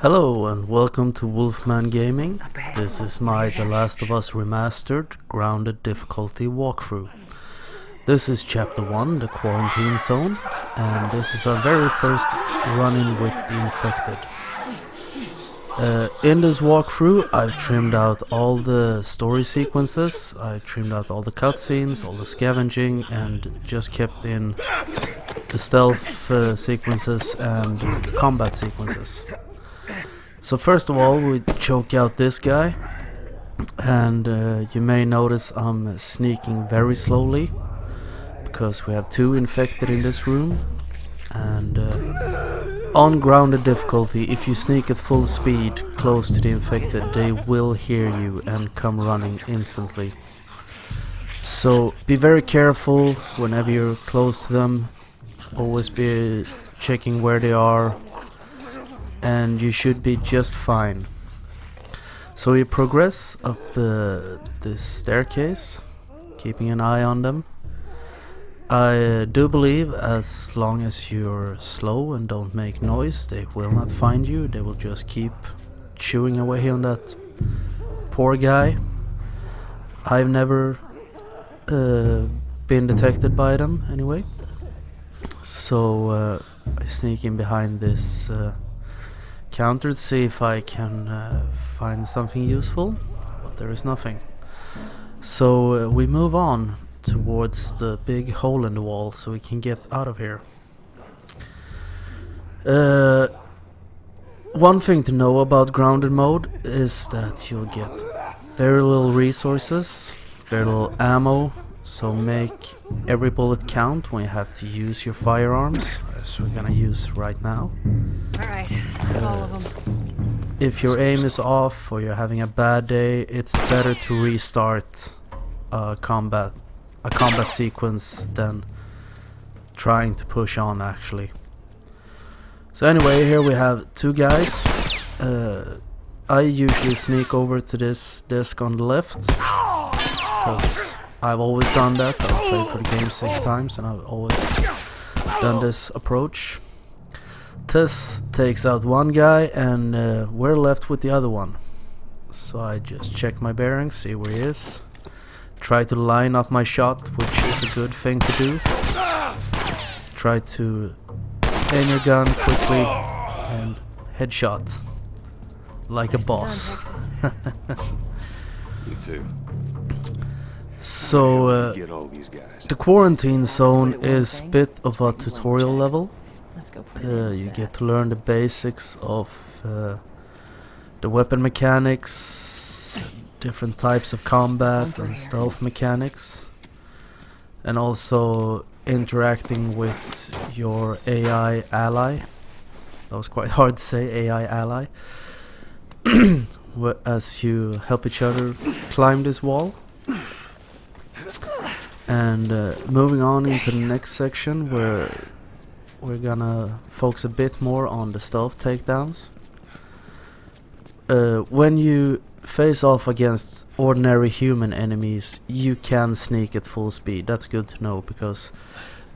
Hello and welcome to Wolfman Gaming. This is my The Last of Us Remastered Grounded difficulty walkthrough. This is chapter 1, the quarantine zone, and this is our very first run-in with the infected. In this walkthrough I've trimmed out all the story sequences, I trimmed out all the cutscenes, all the scavenging, and just kept in the stealth sequences and combat sequences. So first of all we choke out this guy, and you may notice I'm sneaking very slowly because we have 2 infected in this room, and on grounded difficulty, if you sneak at full speed close to the infected, they will hear you and come running instantly. So be very careful whenever you're close to them, always be checking where they are, and you should be just fine. So you progress up this staircase, keeping an eye on them. I do believe as long as you're slow and don't make noise, they will not find you. They will just keep chewing away on that poor guy. I've never been detected by them anyway. So I sneak in behind this counter to see if I can find something useful, but there is nothing. So we move on towards the big hole in the wall so we can get out of here. One thing to know about grounded mode is that you'll get very little resources, very little ammo, so make every bullet count when you have to use your firearms, as we're gonna use right now. Alright, all of them. If your aim is off or you're having a bad day, it's better to restart a combat sequence than trying to push on actually. So anyway, here we have 2 guys. I usually sneak over to this desk on the left because I've always done that. I've played for the game 6 times and I've always done this approach. Tess takes out one guy and we're left with the other one. So I just check my bearings, see where he is. Try to line up my shot, which is a good thing to do. Try to aim your gun quickly and headshot like a boss. Me too. So Get all these guys. the quarantine zone is a bit of a tutorial level. Let's go. You get to learn the basics of the weapon mechanics, different types of combat and stealth mechanics, and also interacting with your AI ally. That was quite hard to say, AI ally. As you help each other climb this wall. And moving on into the next section, where we're gonna focus a bit more on the stealth takedowns. When you face off against ordinary human enemies, you can sneak at full speed. That's good to know because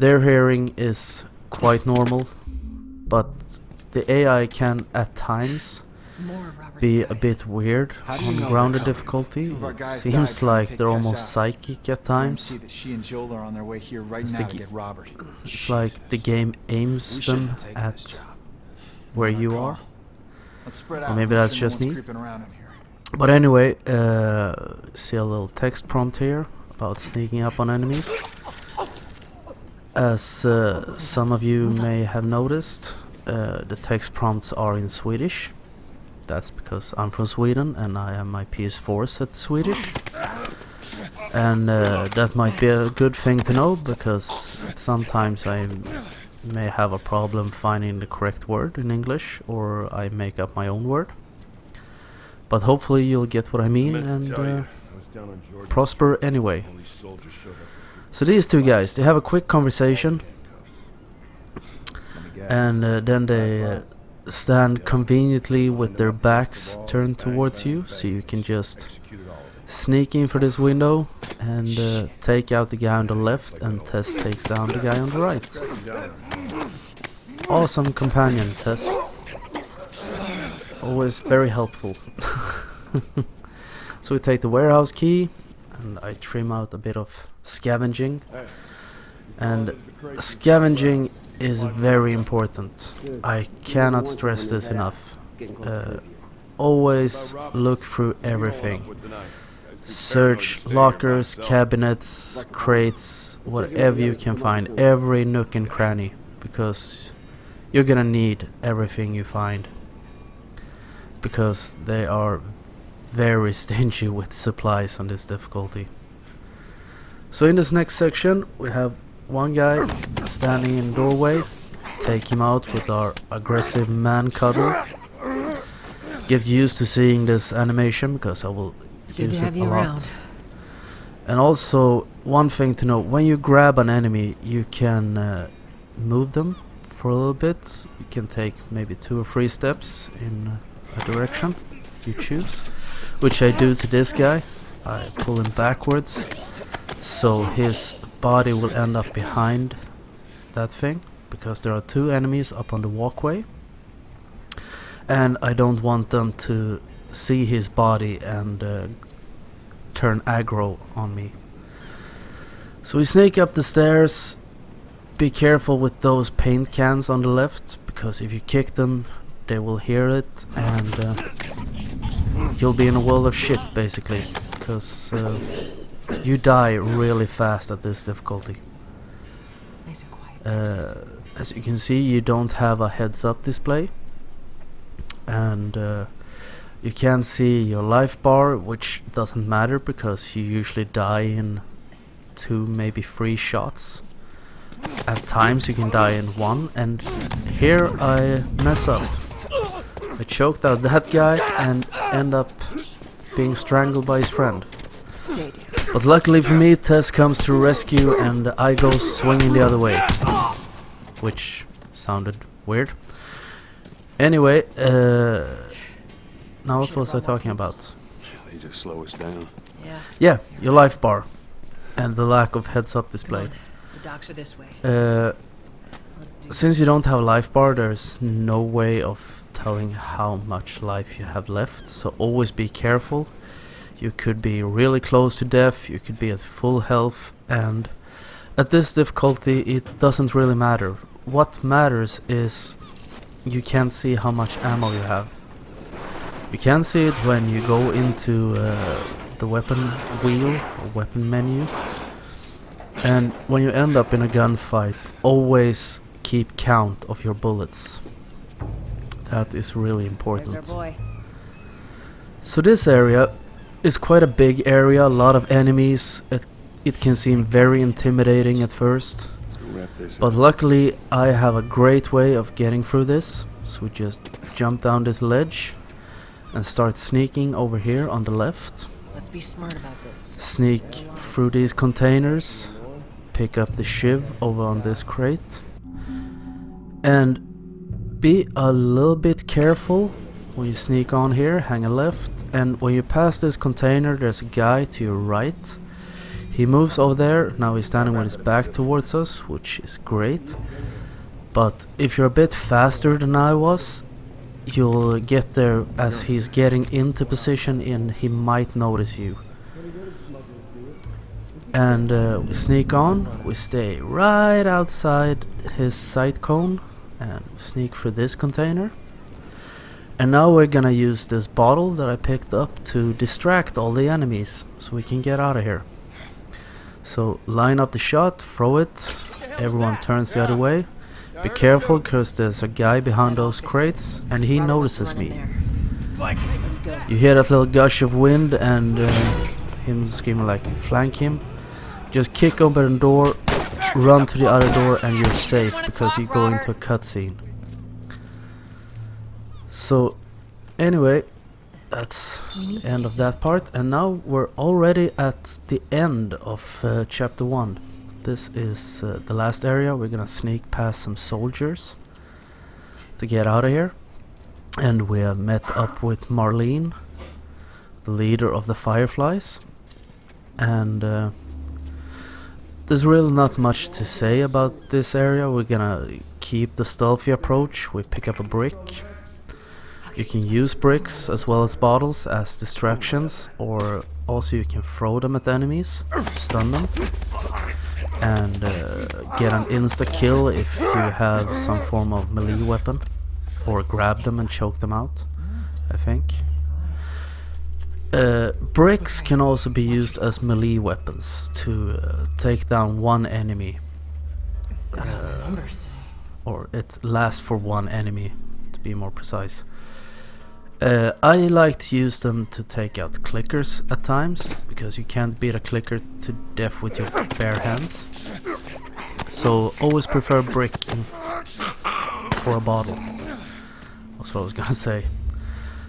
their hearing is quite normal, but the AI can at times be a bit weird on grounded difficulty. It seems like they're almost psychic at times. It's like the game aims them at where you are. Or maybe that's just me. But anyway, see a little text prompt here about sneaking up on enemies. As some of you may have noticed, the text prompts are in Swedish. That's because I'm from Sweden and I have my PS4 set to Swedish. And that might be a good thing to know because sometimes I may have a problem finding the correct word in English, or I make up my own word. But hopefully you'll get what I mean and prosper anyway. So these 2 guys, they have a quick conversation, and then they stand conveniently with their backs turned towards you, so you can just sneak in for this window and take out the guy on the left, and Tess takes down the guy on the right. Awesome companion, Tess. Always very helpful. So we take the warehouse key, and I trim out a bit of scavenging. And scavenging is very important. I cannot stress this enough. Always look through everything. Search lockers, cabinets, crates, whatever you can find, every nook and cranny, because you're gonna need everything you find, because they are very stingy with supplies on this difficulty. So in this next section we have one guy standing in the doorway. Take him out with our aggressive man cuddle. Get used to seeing this animation because I will use it a lot. And also one thing to know, when you grab an enemy you can move them for a little bit. You can take maybe 2 or 3 steps in a direction you choose, which I do to this guy. I pull him backwards so his body will end up behind that thing, because there are 2 enemies up on the walkway and I don't want them to see his body and turn aggro on me. So we sneak up the stairs. Be careful with those paint cans on the left, because if you kick them they will hear it, and you'll be in a world of shit basically, because you die really fast at this difficulty. Nice and quiet, as you can see, you don't have a heads up display, and you can't see your life bar, which doesn't matter because you usually die in 2, maybe 3 shots. At times you can die in 1, and here I mess up. I choked out that guy and end up being strangled by his friend. Stay down. But luckily for me, Tess comes to rescue and I go swinging the other way, which sounded weird. Anyway, now what was I talking about? They just slow us down. Yeah, your life bar and the lack of heads-up display. The docks are this way. Since you don't have a life bar, there's no way of telling how much life you have left, so always be careful. You could be really close to death, you could be at full health, and at this difficulty it doesn't really matter. What matters is you can't see how much ammo you have. You can see it when you go into the weapon wheel or weapon menu, and when you end up in a gunfight, always keep count of your bullets. That is really important. There's our boy. So this area is quite a big area, a lot of enemies. It can seem very intimidating at first, Let's go wrap this but up. luckily I have a great way of getting through this. So we just jump down this ledge and start sneaking over here on the left. Let's be smart about this. Sneak through these containers, pick up the shiv over on this crate, and be a little bit careful when you sneak on here. Hang a left, and when you pass this container there's a guy to your right. He moves over there. Now he's standing with his back towards us, which is great, but if you're a bit faster than I was, you'll get there as he's getting into position and he might notice you. And we sneak on, we stay right outside his sight cone, and we sneak through this container. And now we're gonna use this bottle that I picked up to distract all the enemies so we can get out of here. So line up the shot, throw it, everyone turns the other way. Be careful because there's a guy behind those crates and he notices me. Let's go. You hear that little gush of wind and him screaming like flank him. Just kick open the door, run to the other door, and you're safe because you go into a cutscene. So anyway, that's the end of that part, and now we're already at the end of chapter 1. This is the last area. We're gonna sneak past some soldiers to get out of here, and we have met up with Marlene, the leader of the Fireflies, and there's really not much to say about this area. We're gonna keep the stealthy approach. We pick up a brick, You can use bricks as well as bottles as distractions, or also you can throw them at enemies to stun them, and get an insta-kill if you have some form of melee weapon, or grab them and choke them out, I think. Bricks can also be used as melee weapons to take down one enemy, or it lasts for one enemy, to be more precise. I like to use them to take out clickers at times, because you can't beat a clicker to death with your bare hands. So always prefer brick for a bottle. That's what I was gonna say.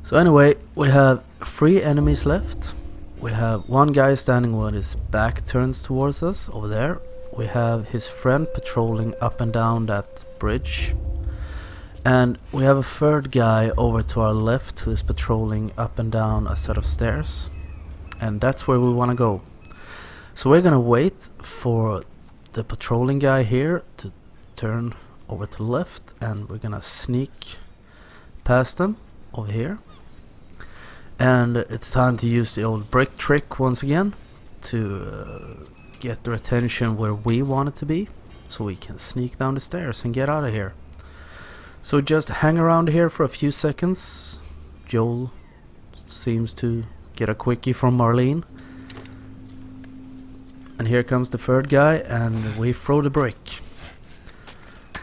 So anyway, we have 3 enemies left. We have one guy standing with his back turned towards us over there. We have his friend patrolling up and down that bridge. And we have a third guy over to our left who is patrolling up and down a set of stairs. And that's where we want to go. So we're gonna wait for the patrolling guy here to turn over to the left, and we're gonna sneak past them over here. And it's time to use the old brick trick once again to get their attention where we want it to be, so we can sneak down the stairs and get out of here. So just hang around here for a few seconds. Joel seems to get a quickie from Marlene. And here comes the third guy, and we throw the brick.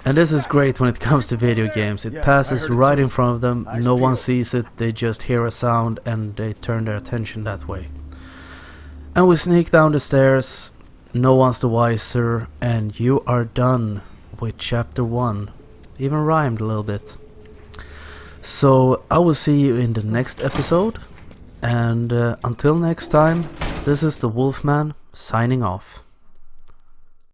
And this is great when it comes to video games. It passes right in front of them, no one sees it, they just hear a sound and they turn their attention that way. And we sneak down the stairs, no one's the wiser, and you are done with chapter 1. Even rhymed a little bit. So I will see you in the next episode, and until next time, this is the Wolfman signing off.